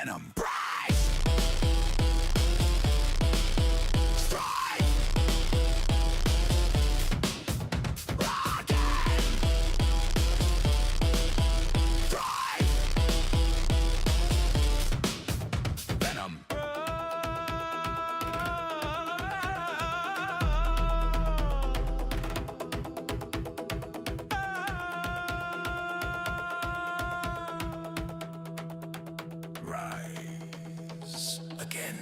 Venom bright. Strike. Rockin'. Drive. Venom. Rise again.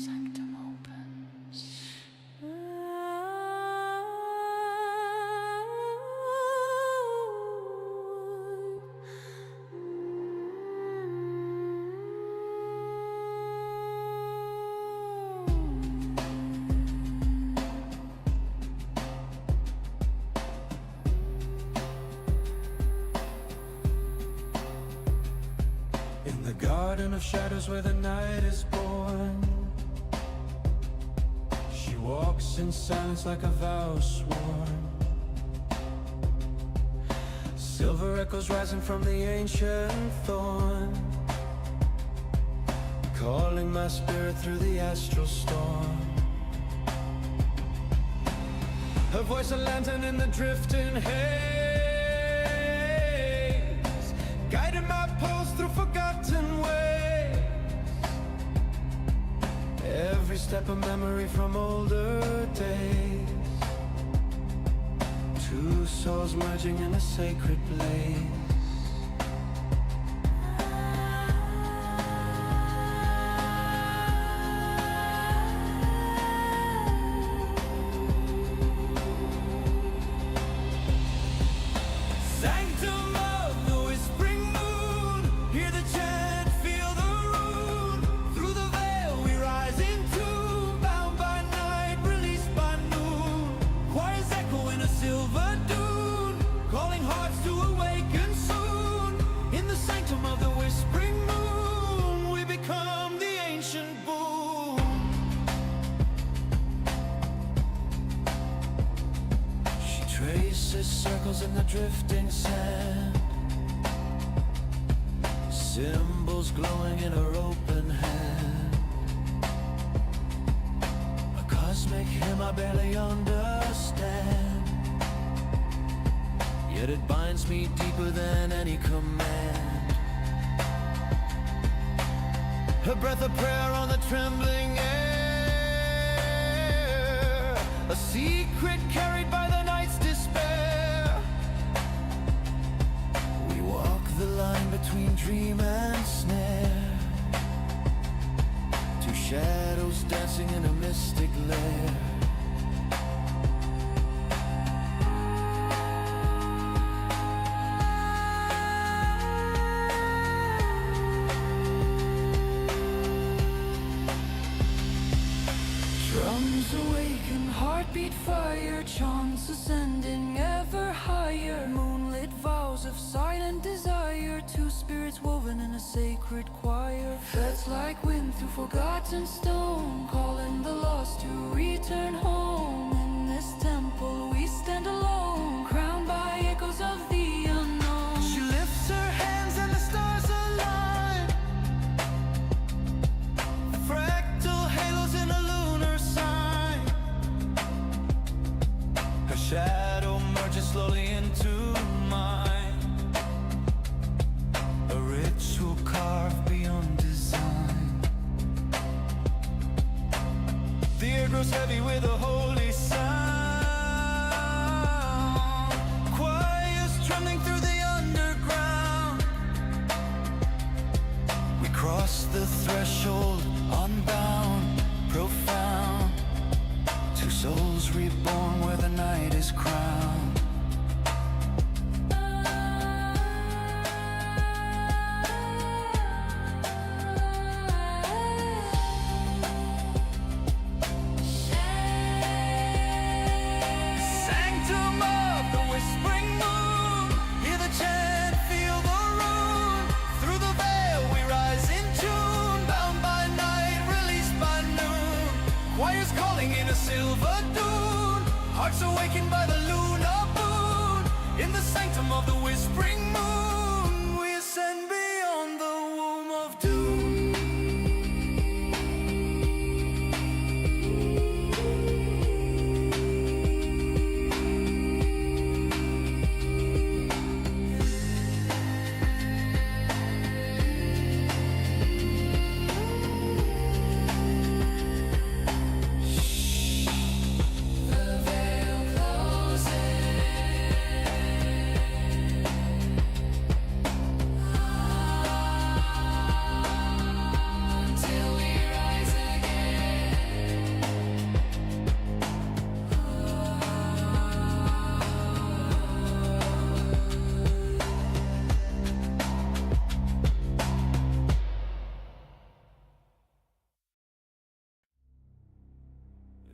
Sanctum opens. In the garden of shadows where the night is born, she walks in silence like a vow sworn. Silver echoes rising from the ancient thorn, calling my spirit through the astral storm. Her voice a lantern in the drifting haze, guiding my pulse through forgotten ways. Every step a memory from older days, two souls merging in a sacred place. Sanctum of the whispering moon, hear the chant, feel the rune. Through the veil we rise into, bound by night, released by noon. Choirs echo in a silver dune, calling hearts to awaken soon. In the sanctum of the whispering moon, we become the ancient boon. She traces circles in the drifting sand, symbols glowing in her open hand. A cosmic hymn I barely understand, yet it binds me deeper than any command. Her breath a prayer on the trembling air, a secret carried by the night's despair. We walk the line between dream and snare, two shadows dancing in a mystic lair. Drums awaken, heartbeat fire, chants ascending ever higher. Moonlit vows of silent desire, two spirits woven in a sacred choir. Threads like wind through forgotten stone, calling the lost to return home. In this temple we stand alone, crowned by echoes of the unknown. She lifts her hands and the stars align, fractal halos in a lunar sign. Her shadow merges slowly into mine, a ritual carved beyond design. The air grows heavy with a holy sound, choirs trembling through the underground. We cross the threshold, unbound, profound, two souls reborn where the night is crowned. Share a silver dune. Hearts awakened by the lunar moon. In the sanctum of the whispering moon, we ascend beyond the womb of doom. The veil until we rise again.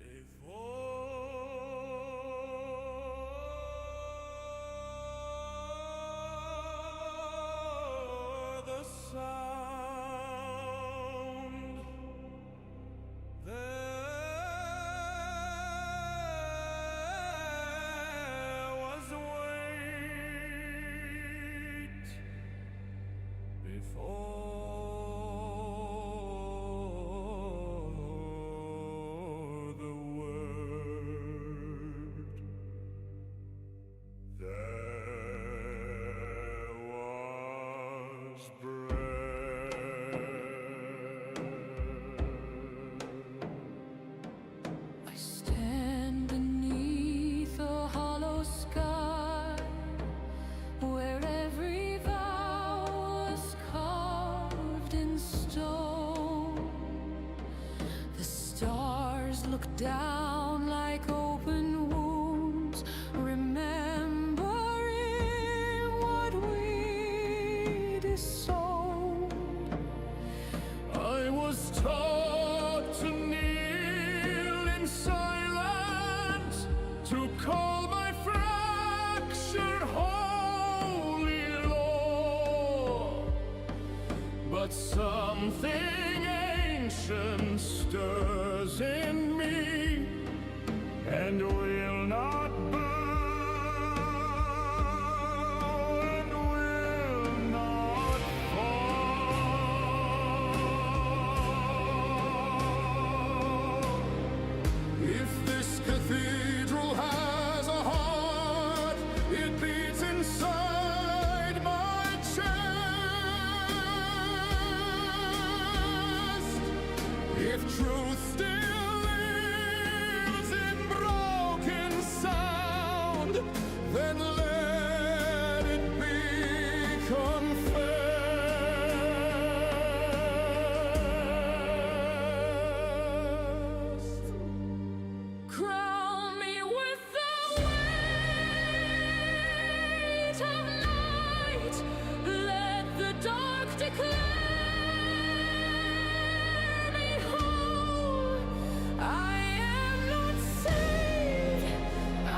Before the sound, there was weight. Before the word, there was breath. I stand beneath a hollow sky where every vow was carved in stone. The stars look down like open wounds, remembering what we disowned. I was taught to kneel in silence, to call my fractured holy law. But something ancient stirs in me and will not bow and will not fall. If this cathedral has a heart, it beats inside my chest. If truth still lives in broken sound, then let it be confessed. Crown me with the weight of night. Let the dark declare me whole. I am not saved. I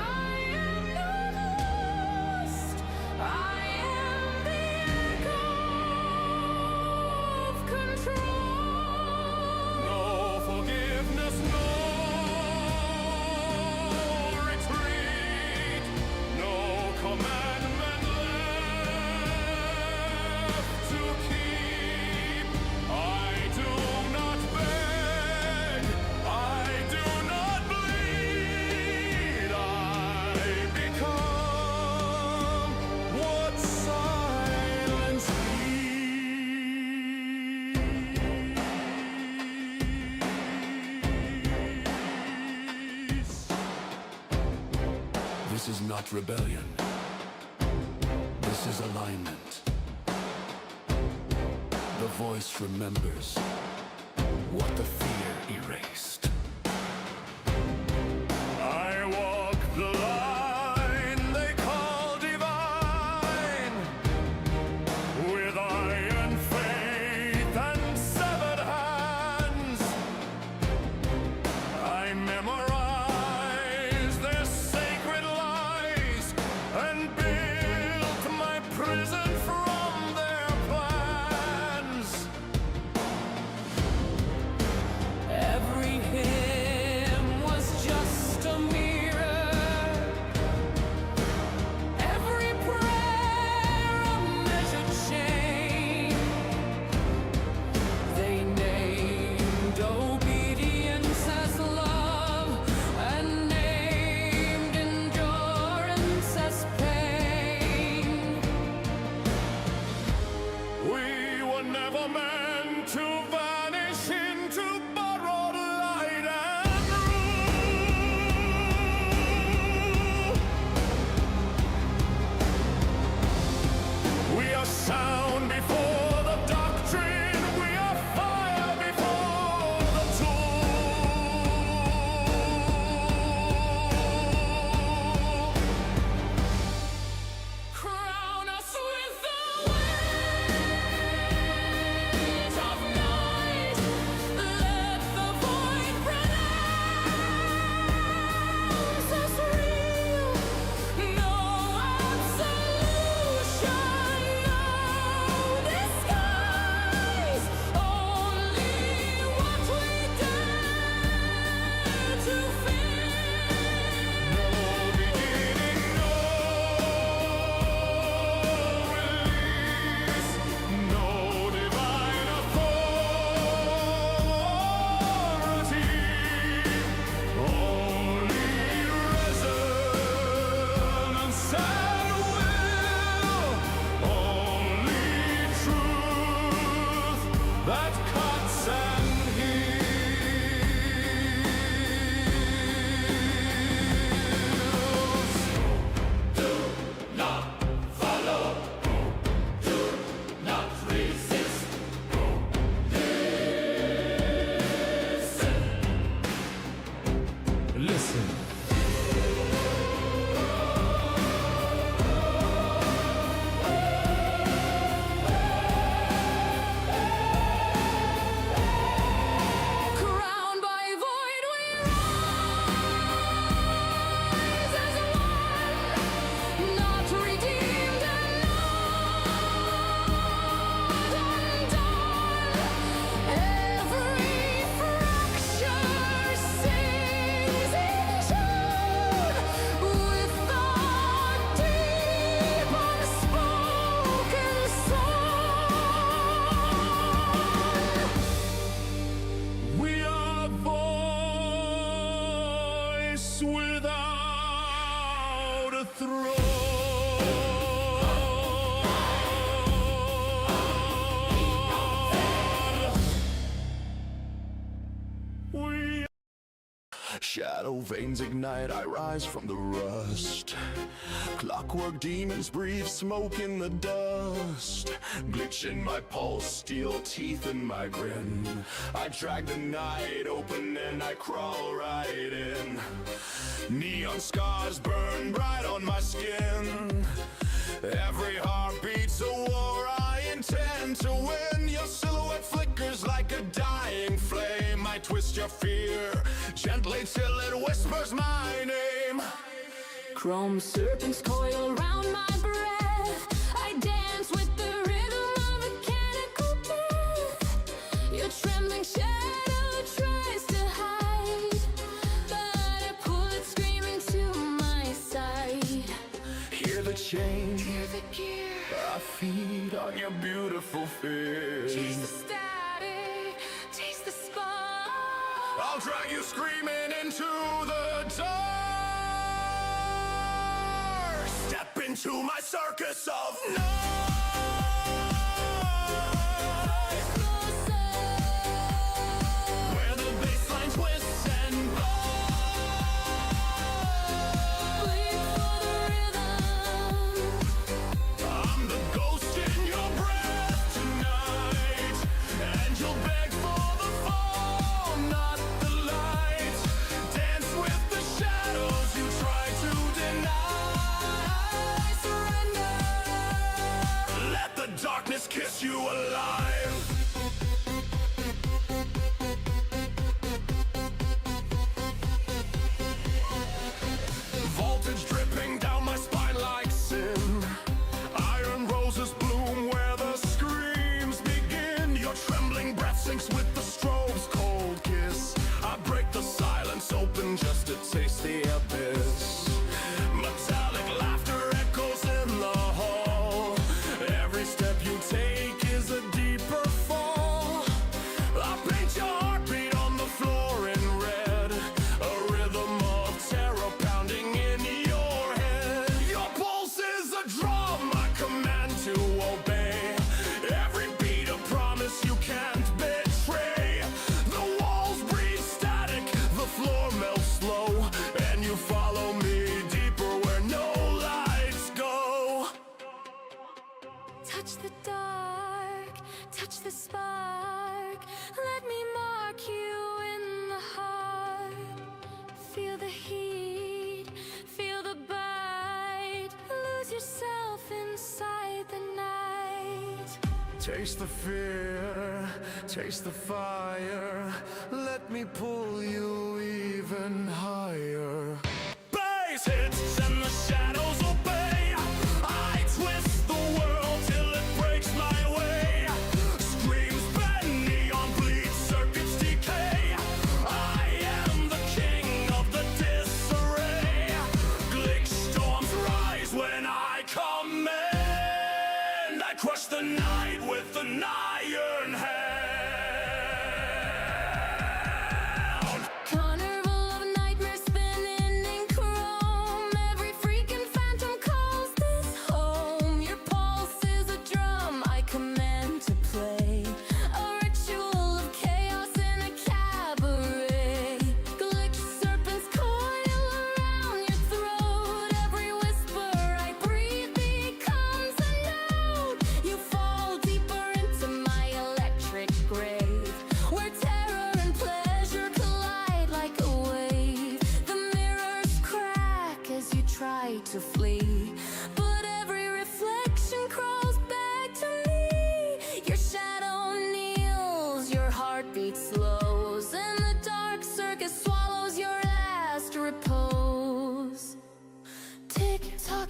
am not lost. I am the echo of control. No forgiveness, no retreat, no commandment left to keep. I do not beg, I do not bleed. I become what silence needs. This is not rebellion. This is alignment. The voice remembers what the fear erased. I walk the line they call divine, with iron faith and severed hands. I memorize their sacred lies and build my prison from their plans. Every hit that cuts and heals. Do not follow. Do not resist. Listen. Crowned by void, we rise as one, not redeemed and not undone. Every fracture sings in tune with the deep unspoken song. We are voice without a throne. We shadow veins ignite, I rise from the rust. Clockwork demons breathe smoke in the dust. Glitch in my pulse, steel teeth in my grin. I drag the night open and I crawl right in. Neon scars burn bright on my skin. Every heartbeat's a war I intend to win. Your silhouette flickers like a dying flame. I twist your fear gently till it whispers my name. Chrome serpents coil round my breath. I dance with the rhythm of mechanical death. Your trembling shadow tries to hide, but I pull it screaming to my side. Hear the chain, Hear the gear, I feed on your beautiful taste the face. static, taste the spark. I'll drag you screaming into the dark. Step into my circus of noise, Closer, where the bassline twists and blows. bleed for the rhythm. I'm the ghost in your breath tonight, and you'll beg for the fall, not the light. Dance with the shadows you try to deny. I surrender. Let the darkness kiss you alive. Voltage dripping down my spine like sin. Iron roses bloom where the screams begin. Your trembling breath sinks with the strobe's cold kiss. I break the silence open just to taste the abyss. Metallic laughter echoes in the hall. Every step you take is a deeper fall. I paint your heartbeat on the floor in red, a rhythm of terror pounding in your head. Your pulse is a drum I command to obey. Every beat a promise you can't betray. The walls breathe static, the floor melts slow, and you follow me deeper where no lights go. Touch the dark, touch the spark. Let me mark you in the heart. Feel the heat, feel the bite. Lose yourself inside the night. Taste the fear, taste the fire. Let me pull you even higher. Bass hits and the shadows obey. I twist the world till it breaks my way. Screams bend, neon bleed, circuits decay. I am the king of the disarray. Glitch storms rise when I command. I crush the night with an iron hand. Carnival of nightmares spinning.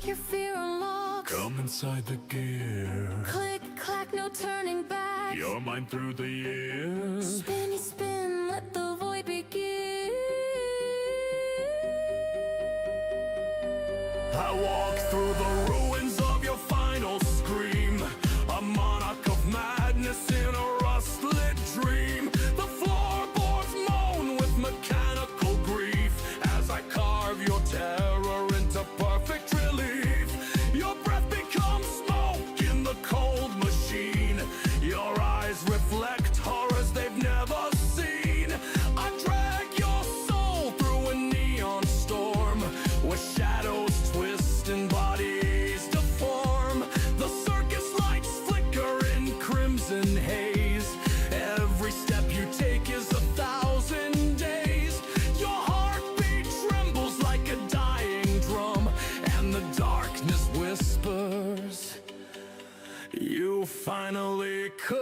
your fear unlocks. Come inside the gear. Click, clack, no turning back. You're mine through the years. Spinny spin, let the void begin. I walk through the ruins of your final scream, a monarch of madness in a rust-lit dream. The floorboards moan with mechanical grief as I carve your terror into perfect relief. Your breath becomes smoke in the cold machine. Your eyes reflect horrors they've never seen. I drag your soul through a neon storm where shadows twist and bodies deform. The circus lights flicker in crimson haze. Every step you take is 1,000 days. Your heartbeat trembles like a dying drum, and the darkness whispers, you finally come.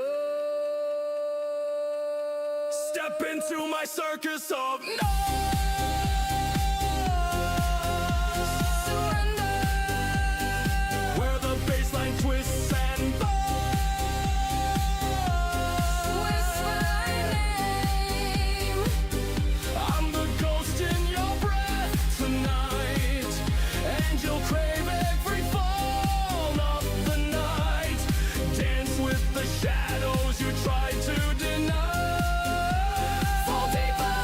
Step into my circus of noise. Where the baseline twists and Whisper my name. I'm the ghost in your breath tonight, and you'll crave every fall of the night. Dance with the shadows you tried to deny. Fall deeper.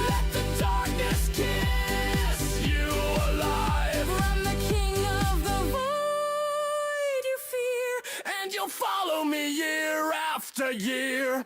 Let the darkness kiss you alive. I'm the king of the void you fear. And you'll follow me year after year.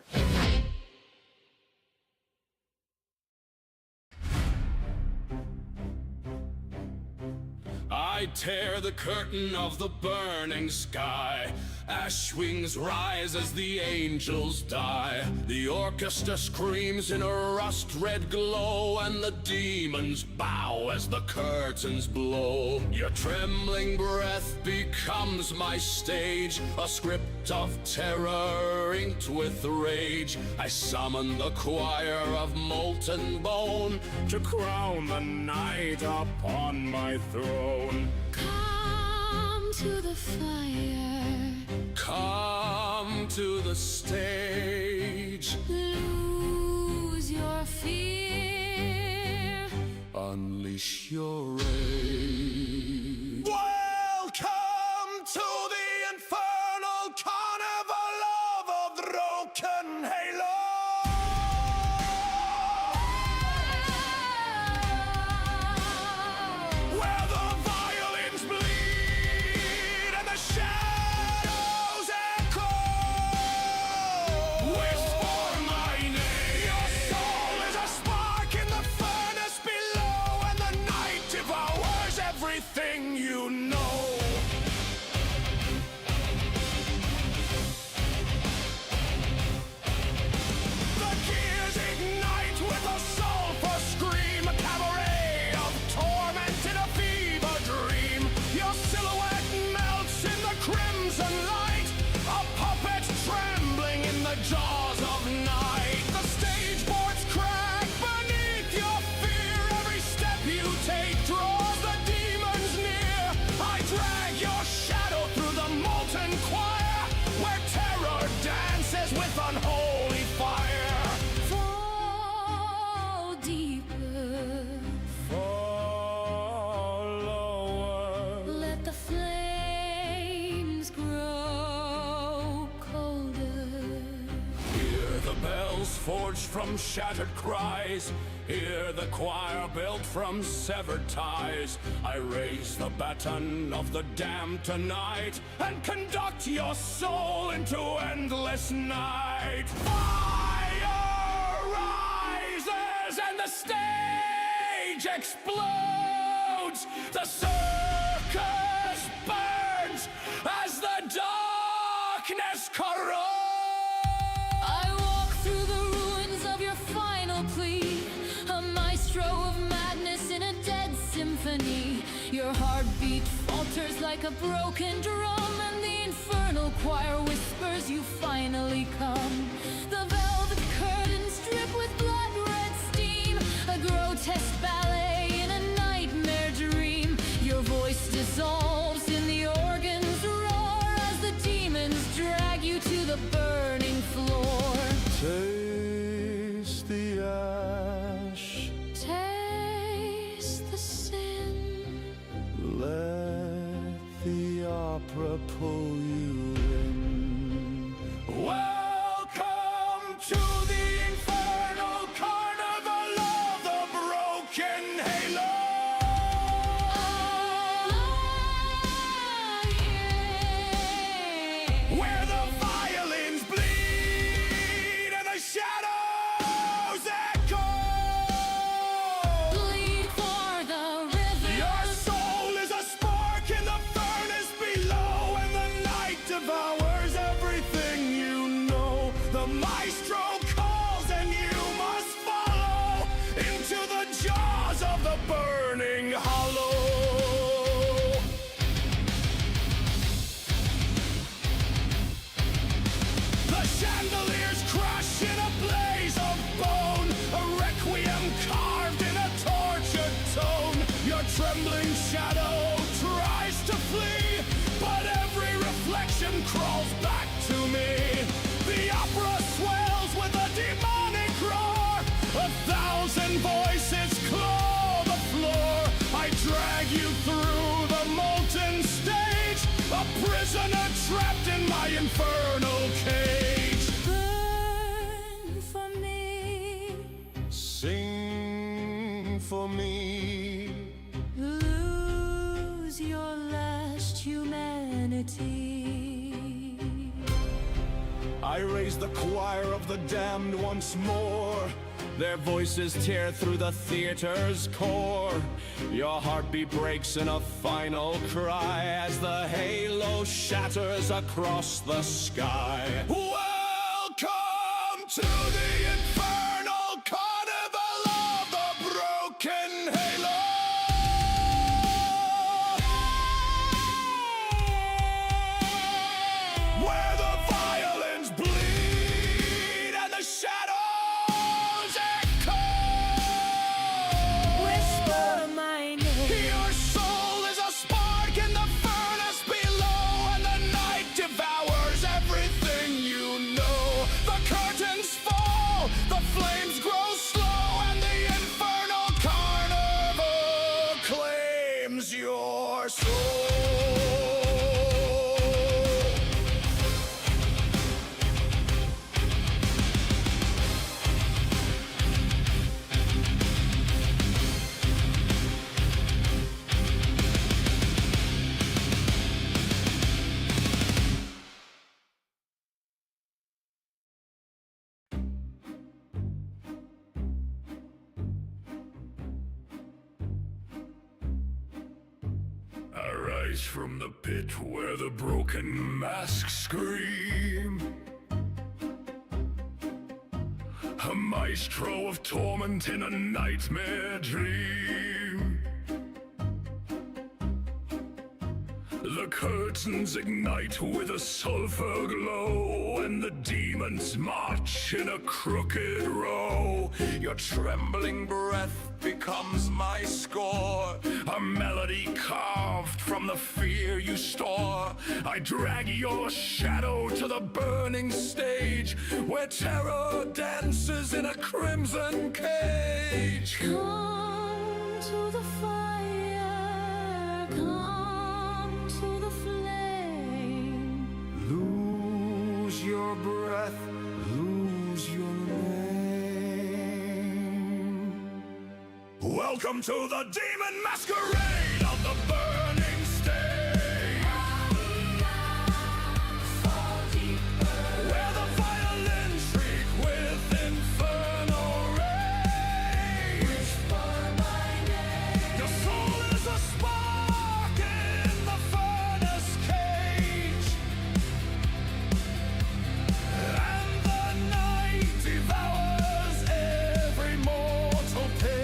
I tear the curtain of the burning sky. Ash wings rise as the angels die. The orchestra screams in a rust-red glow, and the demons bow as the curtains blow. Your trembling breath becomes my stage, a script of terror inked with rage. I summon the choir of molten bone to crown the night upon my throne. Come to the fire. Come to the stage, Lose your fear. unleash your rage. Welcome to the infernal carnival of a broken halo. Where the violins bleed and the shadows echo. Whisper my name. Your soul is a spark in the furnace below, and the night devours everything you know. The gears ignite with a sulfur scream, a cabaret of torment in a fever dream. Your silhouette melts in the crimson light, a puppet trembling in the jaws of night. The stage boards crack beneath your fear. Every step you take draws the demons near. I drag your shadow through the molten choir, where terror dances with unholy fire. Fall deeper. Fall lower. Let the flames grow colder. Hear the bells forged from shattered cries. Hear the choir built from severed ties. I raise the baton of the damned tonight and conduct your soul into endless night. Fire rises and the stage explodes. The circus burns as the darkness corrodes. I walk through the ruins of your final plea, a maestro of madness in a dead symphony. Your heartbeat falters like a broken drum, and the infernal choir whispers you finally come. The velvet curtains drip with blood-red steam, a grotesque ballet in a nightmare dream. The maestro calls and you must follow into the jaws of the burning hollow. The chandeliers crash in a blaze of bone, a requiem carved in a tortured tone. Your trembling shadow tries to flee, but every reflection crawls back to me. The opera swells with a demonic roar. 1,000 voices claw the floor. I drag you through the molten stage, a prisoner trapped in my infernal cage. Burn for me, Sing for me. lose your last humanity. I raise the choir of the damned once more. Their voices tear through the theater's core. Your heartbeat breaks in a final cry as the halo shatters across the sky. Welcome to the infernal carnival of the broken halo. Where the violins bleed and the shadows echo. Whisper my name. Your soul is a spark in the furnace below, and the night devours everything you know. The curtains fall, the flames grow slow, and the infernal carnival claims your soul. I rise from the pit where the broken masks scream. A maestro of torment in a nightmare dream. The curtains ignite with a sulfur glow, and the demons march in a crooked row. Your trembling breath becomes my score, a melody carved from the fear you store. I drag your shadow to the burning stage, where terror dances in a crimson cage. Come to the fire, come to the flame. Lose your breath, lose your name. Welcome to the demon masquerade of the burning stage, where the violins shriek with infernal rage. Your soul is a spark in the furnace cage, and the night devours every mortal page.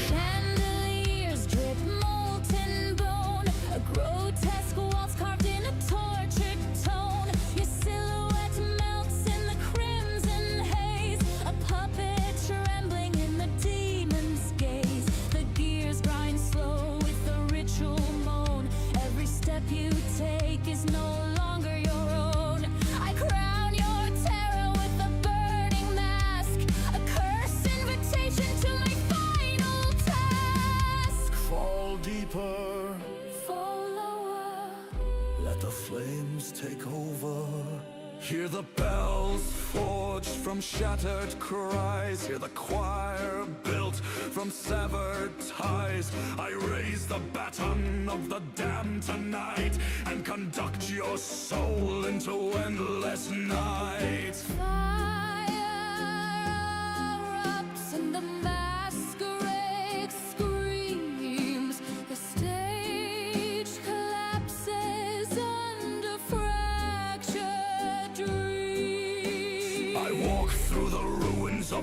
Chandeliers drip molten bone, a grotesque waltz carved in a tortured tone. Your silhouette melts in the crimson haze, a puppet trembling in the demon's gaze. The gears grind slow with the ritual moan. Every step you take is no longer your own. I crown your terror with a burning mask, a cursed invitation to my final task. Fall deeper, Fall lower, let the flames take over. Hear the bells forged from shattered cries. Hear the choir built from severed ties. I raise the baton of the damned tonight and conduct your soul into endless night. fire erupts and the masquerade screams. The stage collapses under fractured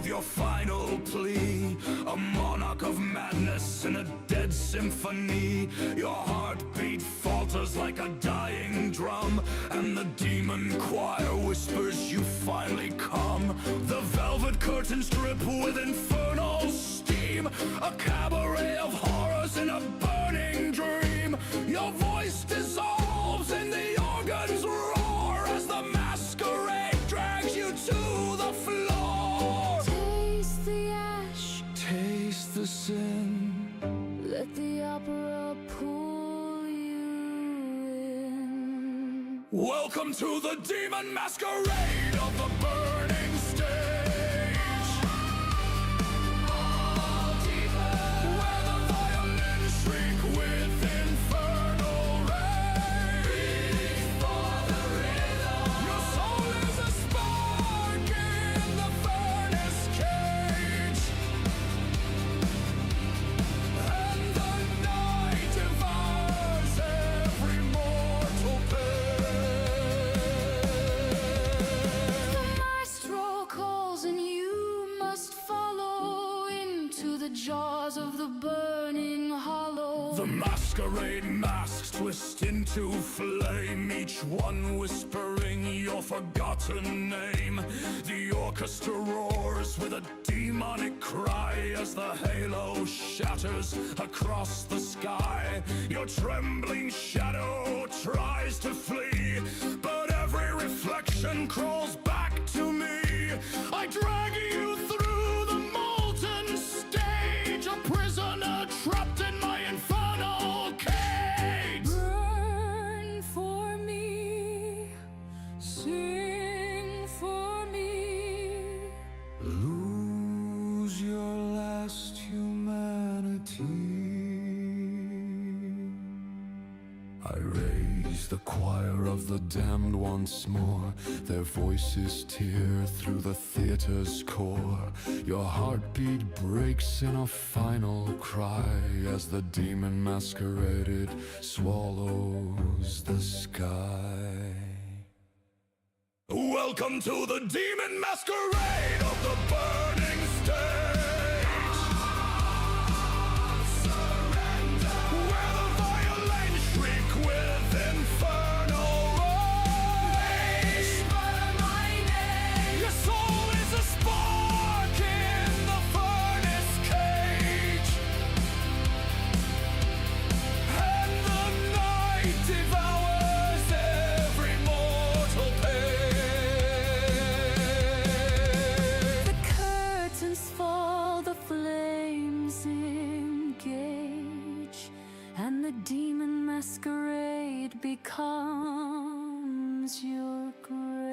of your final plea. A monarch of madness in a dead symphony. Your heartbeat falters like a dying drum, and the demon choir whispers you finally come. The velvet curtains drip with infernal steam, a cabaret of horrors in a burning dream. Your voice dissolves in the organ's roar as the masquerade drags you to the floor. Taste the ash, Taste the sin. let the opera pull you in. Welcome to the demon masquerade of the burning stage, where the violins shriek with infernal rage. Your soul is a spark in the furnace cage, and the night devours every mortal The maestro calls and you must follow into the jaws of the burning hollow. The masquerade masks twist into flame, each one whispering your forgotten name. The orchestra roars with a demonic cry as the halo shatters across the sky. Your trembling shadow tries to flee, but every reflection crawls back to me. I drag you through the molten stage, a prisoner trapped in my infernal cage. Burn for me, sing for me. Lose your last humanity. I raise the choir of the damned once more. Their voices tear through the theater's core. Your heartbeat breaks in a final cry as the demon masqueraded swallows the sky. Welcome to the demon masquerade of the burning stage. Surrender. Where the violins shriek with infernal rage. My name. Your soul is a spark in the furnace cage, and the night devours every mortal page. The curtains fall, the flames engage, and the demon masquerade becomes your grave.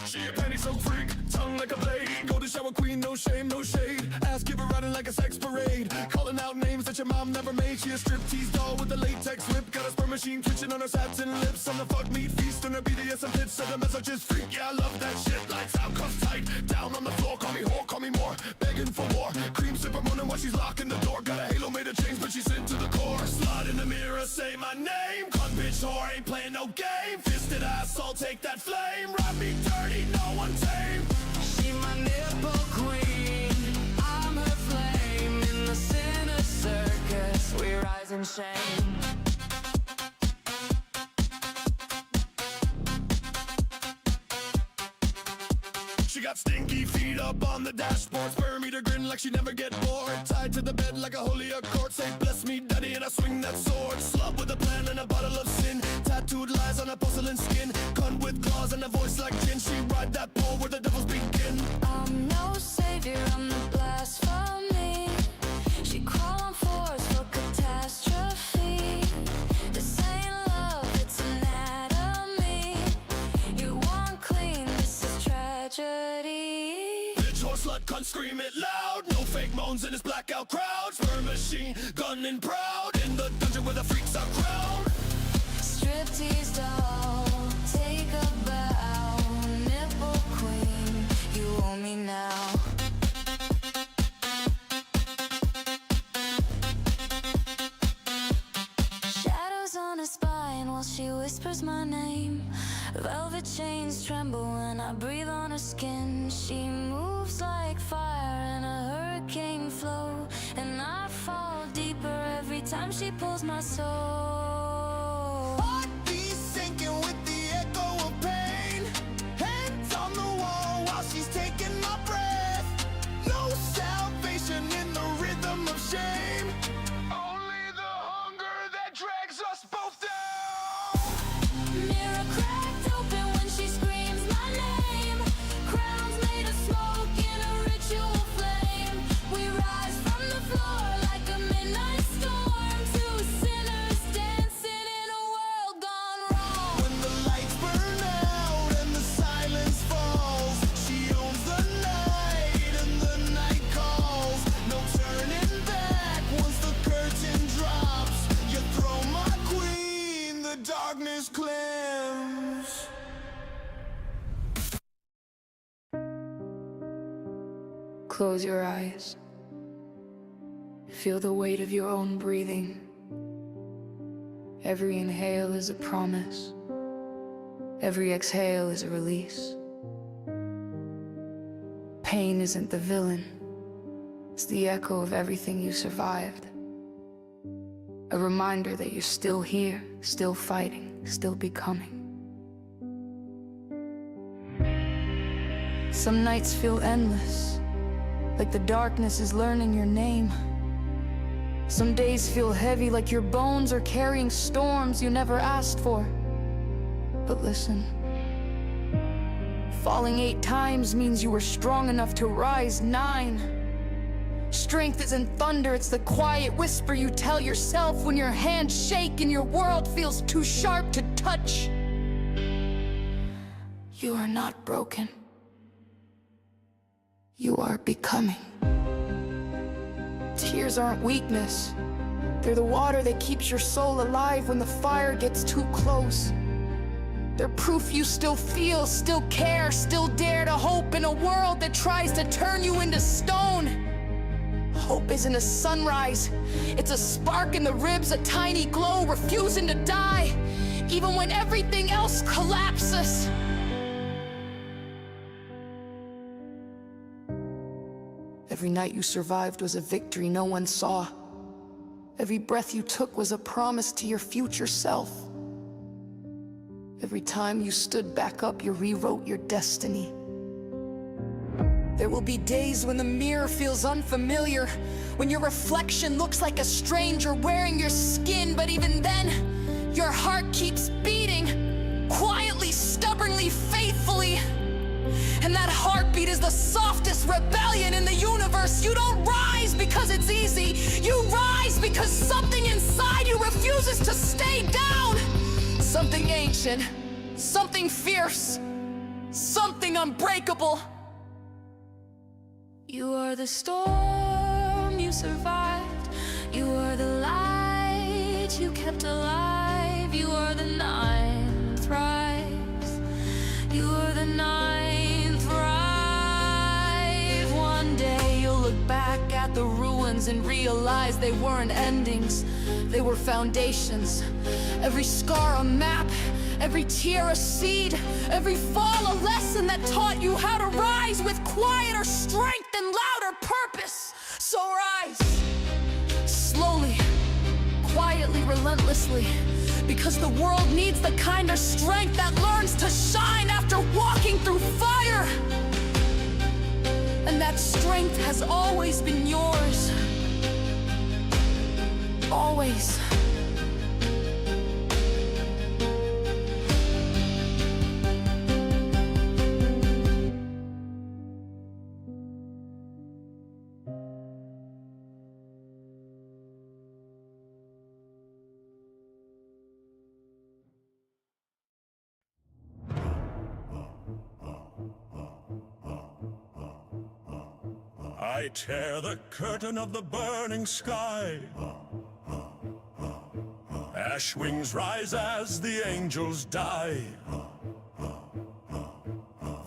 She a penny so freak, tongue like a blade. Golden shower queen, no shame, no shade. Ass give her riding like a sex parade. Calling out names that your mom never made. She a striptease doll with a latex whip. Got a sperm machine twitching on her satin lips. On the fuck meat feast on her BDSM pitch. Said the message is freak, yeah I love that shit. Lights out, cuffs tight, down on the floor. Call me whore, call me more, begging for more. Cream sipper moaning while she's locking the door. Got a halo made of change, but she's into the core. Slide in the mirror, say my name. Cunt bitch whore, ain't playing no game. Fisted asshole, take that flame. Ride me dirty, no one tame. She my nipple queen, I'm her flame. In the center circus, we rise in shame. She got stinky feet up on the dashboard. Sperm eater grin like she never get bored. Tied to the bed like a holy accord. Say bless me daddy and I swing that sword. Slut with a plan and a bottle of sin. Tattooed lies on her porcelain skin. Cunt with claws and a voice like gin. She ride that pole where the devils begin. I'm no savior, I'm the blasphemy. She crawl on fours for catastrophe. This ain't love, it's anatomy. You want clean, this is tragedy. Bitch, horse, slut, cunt, scream it loud. No fake moans in this blackout crowd. Sperm machine, gunning proud. In the dungeon where the freaks are crowned. Striptease doll, take a bow. Nipple queen, you owe me my name. Velvet chains tremble when I breathe on her skin. She moves like fire in a hurricane flow, and I fall deeper every time she pulls my soul. Heartbeat sinking with the echo of pain. Hands on the wall while she's taking my breath. No salvation in the rhythm of shame. Only the hunger that drags us both down. Mirror cracked open when she screams my name. Crowns made of smoke in a ritual flame. We rise from the floor like a midnight storm. Two sinners dancing in a world gone wrong. When the lights burn out and the silence falls, she owns the night and the night calls. No turning back once the curtain drops. You throw my queen, the darkness claims. Close your eyes. Feel the weight of your own breathing. Every inhale is a promise. Every exhale is a release. Pain isn't the villain. It's the echo of everything you survived. A reminder that you're still here, still fighting, still becoming. Some nights feel endless, like the darkness is learning your name. Some days feel heavy, like your bones are carrying storms you never asked for. But listen, falling 8 times means you were strong enough to rise 9. Strength isn't thunder, it's the quiet whisper you tell yourself when your hands shake and your world feels too sharp to touch. You are not broken. You are becoming. Tears aren't weakness. They're the water that keeps your soul alive when the fire gets too close. They're proof you still feel, still care, still dare to hope in a world that tries to turn you into stone. Hope isn't a sunrise. It's a spark in the ribs, a tiny glow refusing to die, even when everything else collapses. Every night you survived was a victory no one saw. Every breath you took was a promise to your future self. Every time you stood back up, you rewrote your destiny. There will be days when the mirror feels unfamiliar, when your reflection looks like a stranger wearing your skin, but even then, your heart keeps beating, quietly, stubbornly, faithfully. And that heartbeat is the softest rebellion in the universe. You don't rise because it's easy. You rise because something inside you refuses to stay down. Something ancient, something fierce, something unbreakable. You are the storm you survived. You are the light you kept alive. You are the ninth rise. You are the ninth rise. One day you'll look back at the ruins and realize they weren't endings, they were foundations. Every scar a map, every tear a seed, every fall a lesson that taught you how to rise with quieter strength and louder purpose. So rise, slowly, quietly, relentlessly, because the world needs the kind of strength that learns to shine after walking through fire. And that strength has always been yours. Always. I tear the curtain of the burning sky. Ash wings rise as the angels die.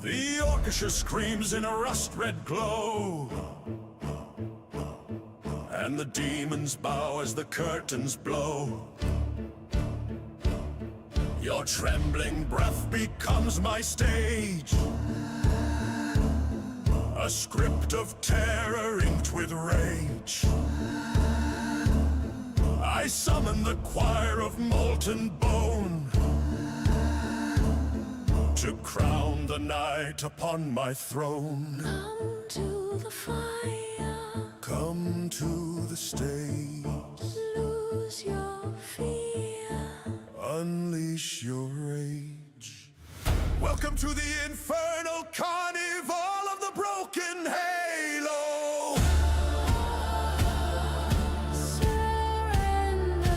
The orchestra screams in a rust-red glow, and the demons bow as the curtains blow. Your trembling breath becomes my stage. A script of terror inked with rage. I summon the choir of molten bone to crown the night upon my throne. Come to the fire, Come to the stage, lose your fear. unleash your rage. Welcome to the infernal carnival of the broken halo. Surrender,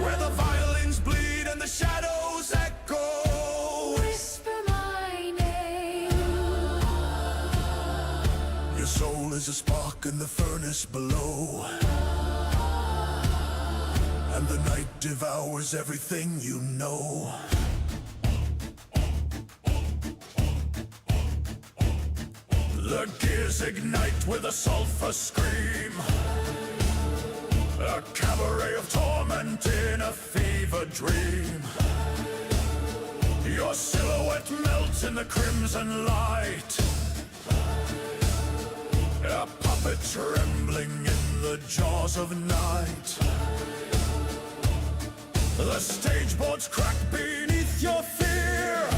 Where the violins bleed and the shadows echo. whisper my name. Your soul is a spark in the furnace below, and the night devours everything you know. The gears ignite with a sulfur scream, a cabaret of torment in a fever dream. Your silhouette melts in the crimson light, a puppet trembling in the jaws of night. The stage boards crack beneath your fear.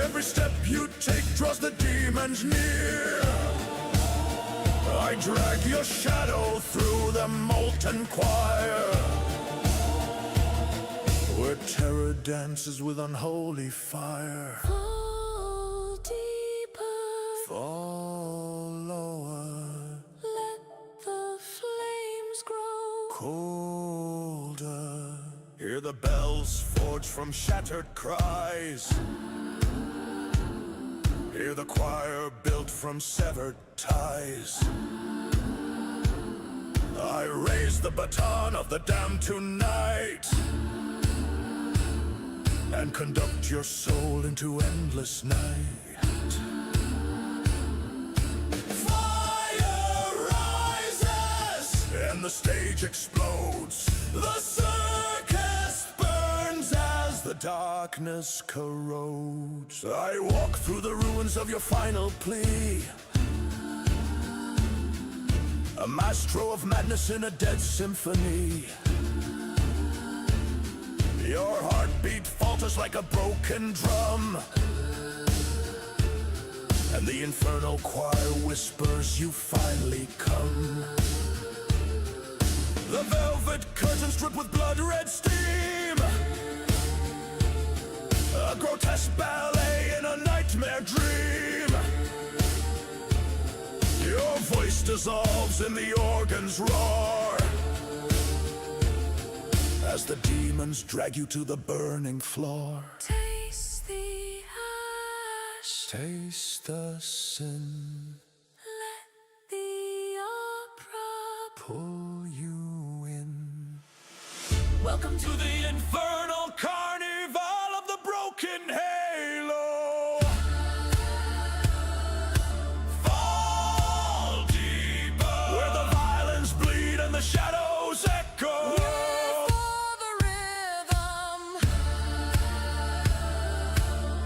Every step you take draws the demons near. I drag your shadow through the molten choir, where terror dances with unholy fire. Fall deeper, Fall lower, let the flames grow colder. Hear the bells forged from shattered cries. Hear the choir built from severed ties. I raise the baton of the damned tonight, and conduct your soul into endless night. Fire rises and the stage explodes. The circus burns as the darkness corrodes. I walk through the ruins of your final plea, a maestro of madness in a dead symphony. Your heartbeat falters like a broken drum, and the infernal choir whispers you finally come. The velvet curtains drip with blood-red steam, a grotesque ballet in a nightmare dream. Your voice dissolves in the organ's roar, as the demons drag you to the burning floor. Taste the ash, Taste the sin, let the opera pull you in. Welcome to The infernal carnival of the broken halo. Fall deeper, where the violins bleed and the shadows echo. for the rhythm.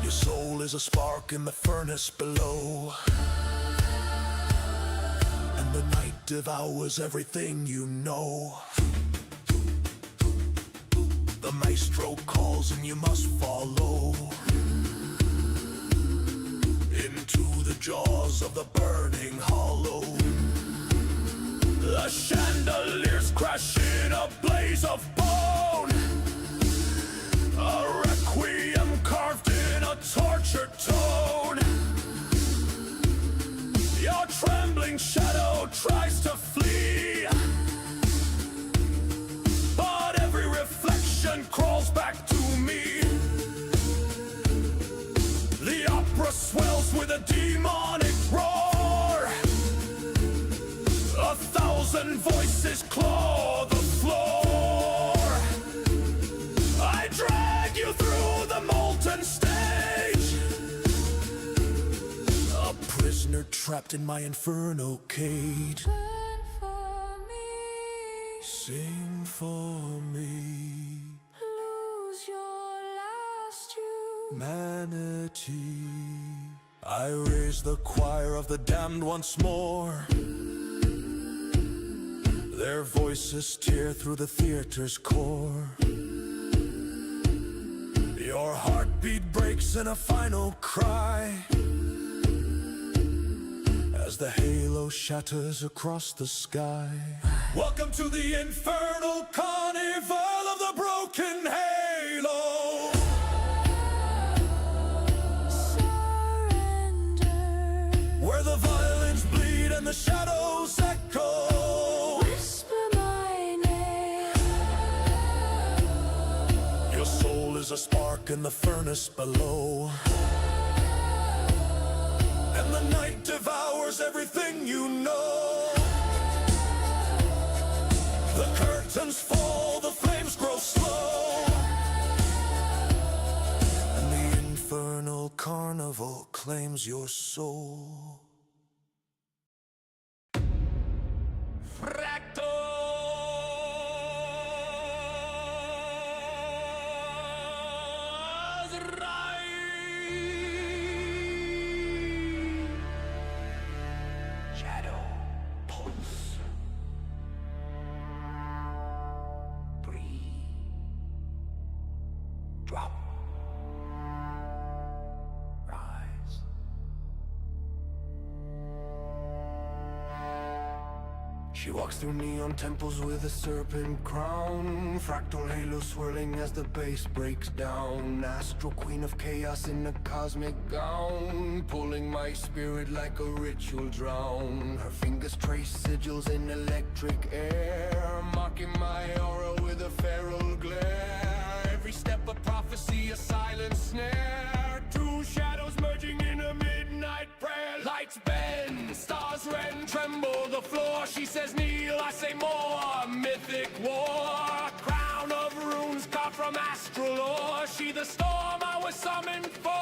Your soul is a spark in the furnace below, and the night devours everything you know. The maestro calls and you must follow into the jaws of the burning hollow. The chandeliers crash in a blaze of bone, a requiem carved in a tortured tone. Your trembling shadow tries to flee, but every reflection crawls back to me. The opera swells with a demonic roar, a thousand voices claw the floor. I drag you through the molten stage, a prisoner trapped in my infernal cage. Burn for me, Sing for me, Manatee. I raise the choir of the damned once more. Their voices tear through the theater's core. Your heartbeat breaks in a final cry as the halo shatters across the sky. Welcome to the infernal carnival of the broken halo. Surrender. Where the violins bleed and the shadows echo. Whisper my name. Your soul is a spark in the furnace below. And the night devours everything you know. The curtains fall, the flames grow slow, and the infernal carnival claims your soul. Shadow pulse. Breathe. Drop. Rise. She walks through neon temples with a serpent crown. Fractal halo swirling as the bass breaks down. Astral queen of chaos in a cosmic gown, pulling my spirit like a ritual drown. Her fingers trace sigils in electric air, mocking my aura with a feral glare. Every step a prophecy, a silent snare. Two shadows merging in a midnight prayer. Lights bend, stars rend, tremble the floor. She says kneel, I say more. Mythic war, crown of runes carved from astral lore. She the storm I was summoned for.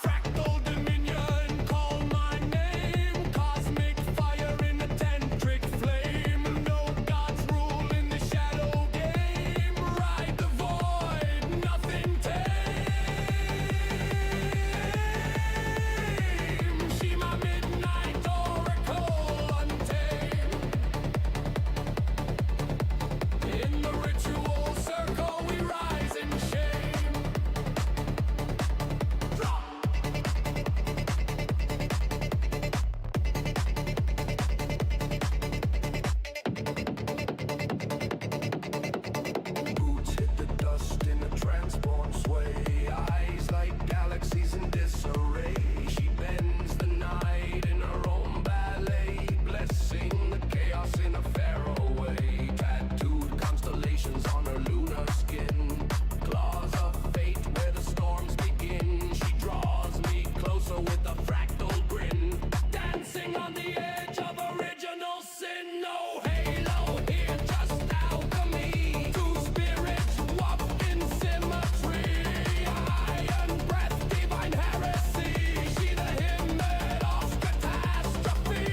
Fractal dominion, call my name. Cosmic fire in a tantric flame. No gods rule in the shadow game. Ride the void, nothing tame. She my midnight oracle untamed. In the ritual circle we rise in shame. Drop. Boots hit the dust in a transform sway. Eyes like galaxies in disarray. She bends the night in her own ballet, blessing the chaos in a pharaoh way. Tattooed constellations on her lunar skin, claws of fate where the storms begin. She draws me closer with a fractal grin, dancing on the edge of original sin. No halo here, just alchemy. Two spirits walk in symmetry. Iron breath, divine heresy. She the hymn of catastrophe.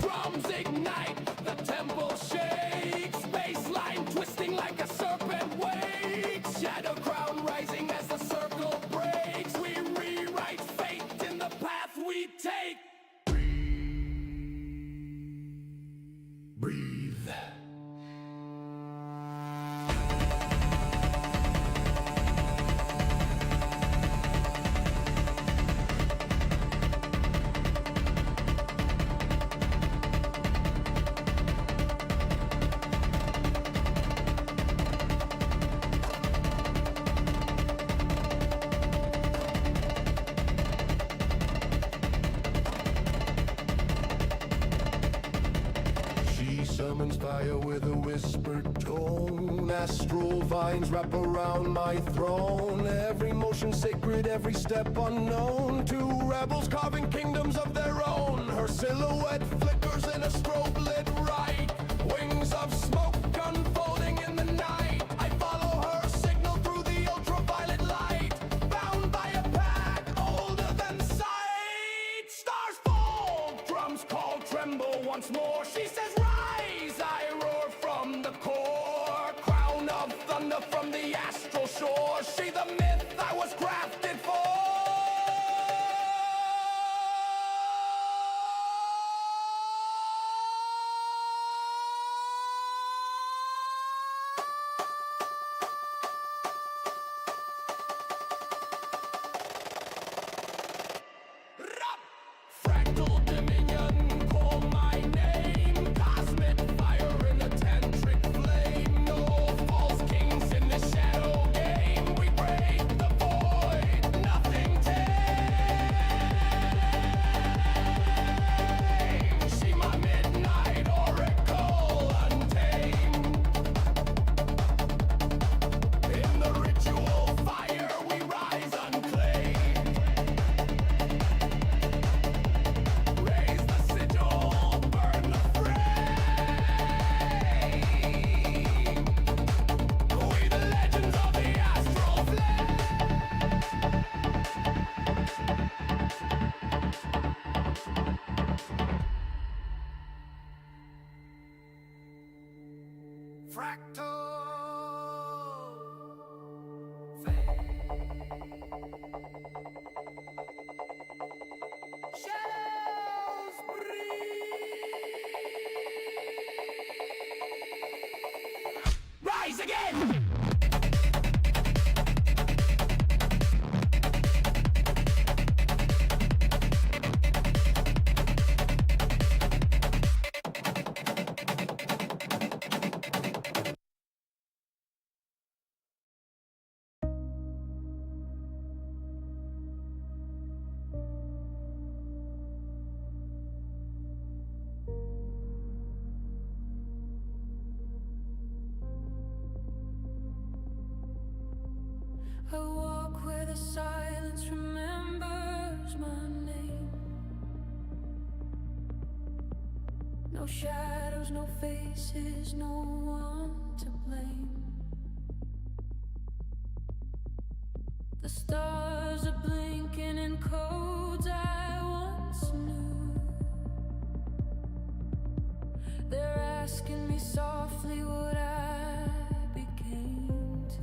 Drums ignite, the temple shakes. Baseline twisting like a serpent wakes. Shadow crown rising as the circle breaks. We rewrite fate in the path we take. Breathe. She summons fire with a whispered tone. Astral vines wrap around my throne. Every motion sacred, every step unknown. Two rebels carving kingdoms of their own. Her silhouette flickers in a strobe lit right. Wings of smoke unfolding in the night. I follow her signal through the ultraviolet light. Bound by a pact older than sight. Stars fall, drums call, tremble. tremble once more. She says, rise, I roar from the core. Crown of thunder from the astral shore. She the myth I was crafted for. Fractal dominion, call my name. Cosmic fire in a tantric flame. No false kings in the shadow game. We break the void, nothing tame. She my midnight oracle, untamed. In the ritual fire we rise unclaimed. Raise the sigil, burn the flame. We the legends of the astral flame. Fractal shadows breathe. Rise again! I walk where the silence remembers my name. No shadows, no faces, no one to blame. The stars are blinking in codes I once knew. They're asking me softly what I became to.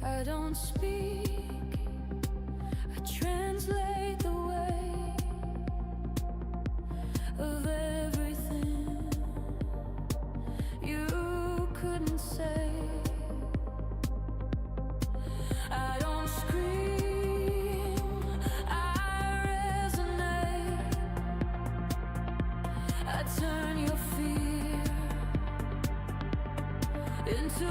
I don't speak, I translate the way of everything you couldn't say. I don't scream, I resonate. I turn your fear into